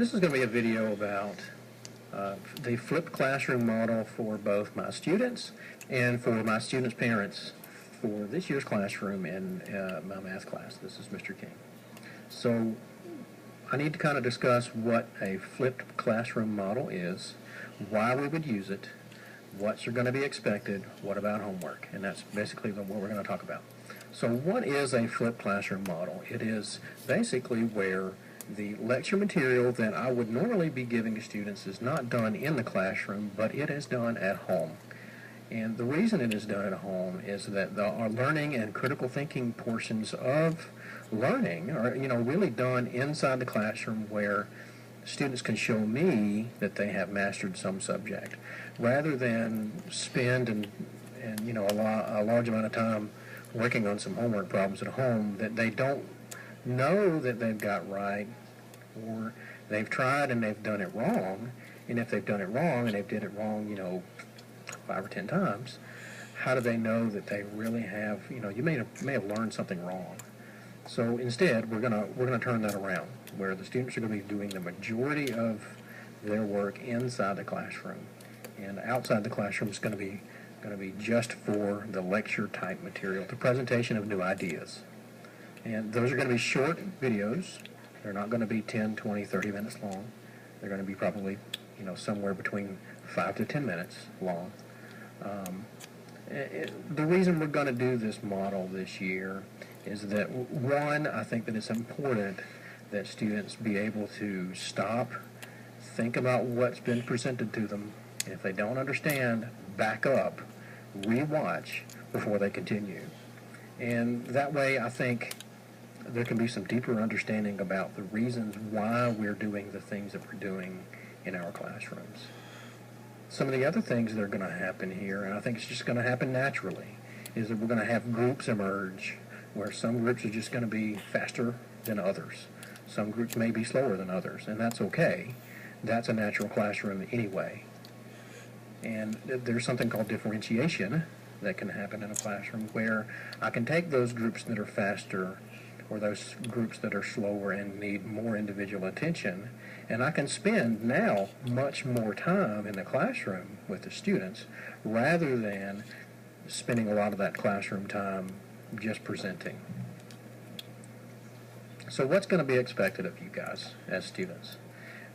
This is going to be a video about the flipped classroom model for both my students and for my students' parents for this year's classroom in my math class. This is Mr. King. So I need to kind of discuss what a flipped classroom model is, why we would use it, what's going to be expected, what about homework, and that's basically what we're going to talk about. So what is a flipped classroom model? It is basically where the lecture material that I would normally be giving to students is not done in the classroom, but it is done at home. And the reason it is done at home is that our learning and critical thinking portions of learning are, really done inside the classroom, where students can show me that they have mastered some subject, rather than spend a large amount of time working on some homework problems at home that they don't know that they've got right, or they've tried and they've done it wrong. And if they've done it wrong and they've did it wrong, 5 or 10 times, how do they know that they really have, you may have learned something wrong. So instead, we're gonna turn that around, where the students are going to be doing the majority of their work inside the classroom, and outside the classroom is going to be just for the lecture type material, the presentation of new ideas. And those are going to be short videos. They're not going to be 10, 20, 30 minutes long. They're going to be probably, somewhere between 5 to 10 minutes long. The reason we're going to do this model this year is that, one, I think that it's important that students be able to stop, think about what's been presented to them. If they don't understand, back up, rewatch before they continue. And that way, I think there can be some deeper understanding about the reasons why we're doing the things that we're doing in our classrooms. Some of the other things that are going to happen here, and I think it's just going to happen naturally, is that we're going to have groups emerge, where some groups are just going to be faster than others. Some groups may be slower than others, and that's okay. That's a natural classroom anyway. And there's something called differentiation that can happen in a classroom, where I can take those groups that are faster, or those groups that are slower and need more individual attention, and I can spend now much more time in the classroom with the students, rather than spending a lot of that classroom time just presenting. So what's going to be expected of you guys as students?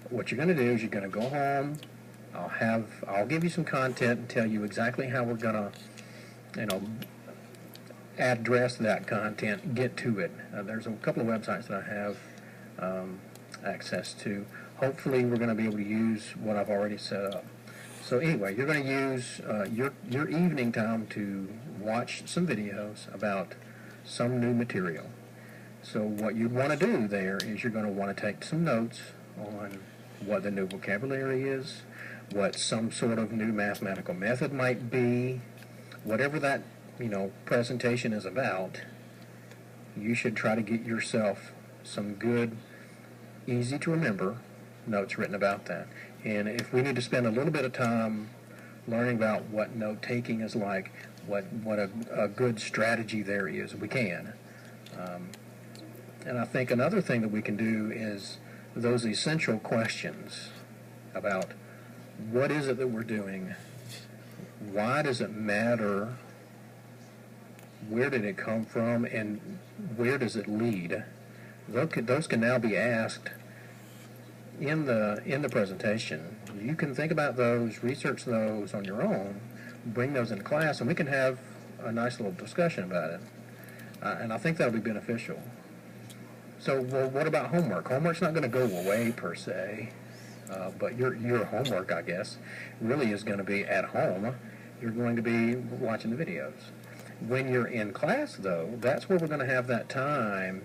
What you're going to do is you're going to go home. I'll give you some content and tell you exactly how we're going to, address that content, get to it. There's a couple of websites that I have access to. Hopefully we're going to be able to use what I've already set up. So anyway, you're going to use your evening time to watch some videos about some new material. So what you want to do there is you're going to want to take some notes on what the new vocabulary is, what some sort of new mathematical method might be, whatever that presentation is about. You should try to get yourself some good, easy to remember notes written about that. And if we need to spend a little bit of time learning about what note taking is like, what a good strategy there is, we can. And I think another thing that we can do is those essential questions about what is it that we're doing, why does it matter, where did it come from, and where does it lead. Those can now be asked in the presentation. You can think about those, research those on your own, bring those into class, and we can have a nice little discussion about it. And I think that'll be beneficial. So, well, what about homework? Homework's not going to go away per se, but your homework, I guess, really is going to be at home. You're going to be watching the videos. When you're in class, though, that's where we're going to have that time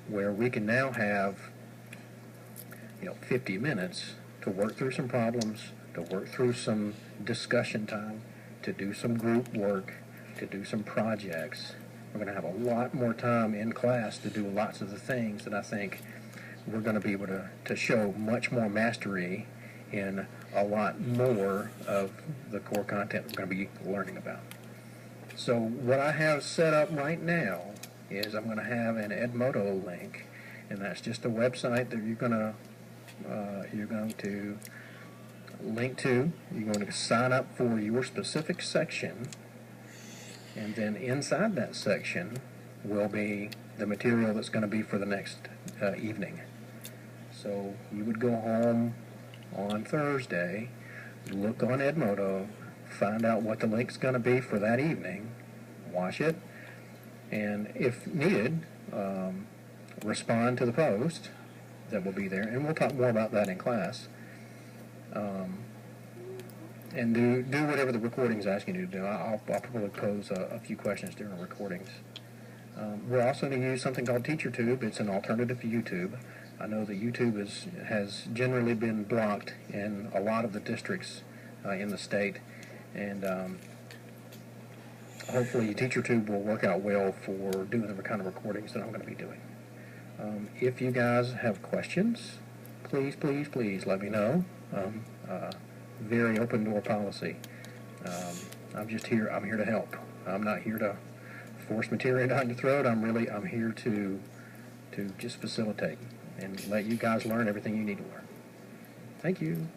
where we can now have 50 minutes to work through some problems, to work through some discussion time, to do some group work, to do some projects. We're going to have a lot more time in class to do lots of the things that I think we're going to be able to show much more mastery in a lot more of the core content we're going to be learning about. So what I have set up right now is I'm going to have an Edmodo link, and that's just a website that you're going to you're going to link to, you're going to sign up for your specific section, and then inside that section will be the material that's going to be for the next evening. So you would go home on Thursday, look on Edmodo, find out what the link's going to be for that evening, watch it, and if needed, respond to the post that will be there, and we'll talk more about that in class. And do whatever the recording's asking you to do. I'll probably pose a few questions during the recordings. We're also going to use something called TeacherTube. It's an alternative to YouTube. I know that YouTube has generally been blocked in a lot of the districts in the state, and hopefully TeacherTube will work out well for doing the kind of recordings that I'm going to be doing. If you guys have questions, please let me know. Very open door policy. I'm here to help. I'm not here to force material down your throat. I'm here to just facilitate and let you guys learn everything you need to learn. Thank you.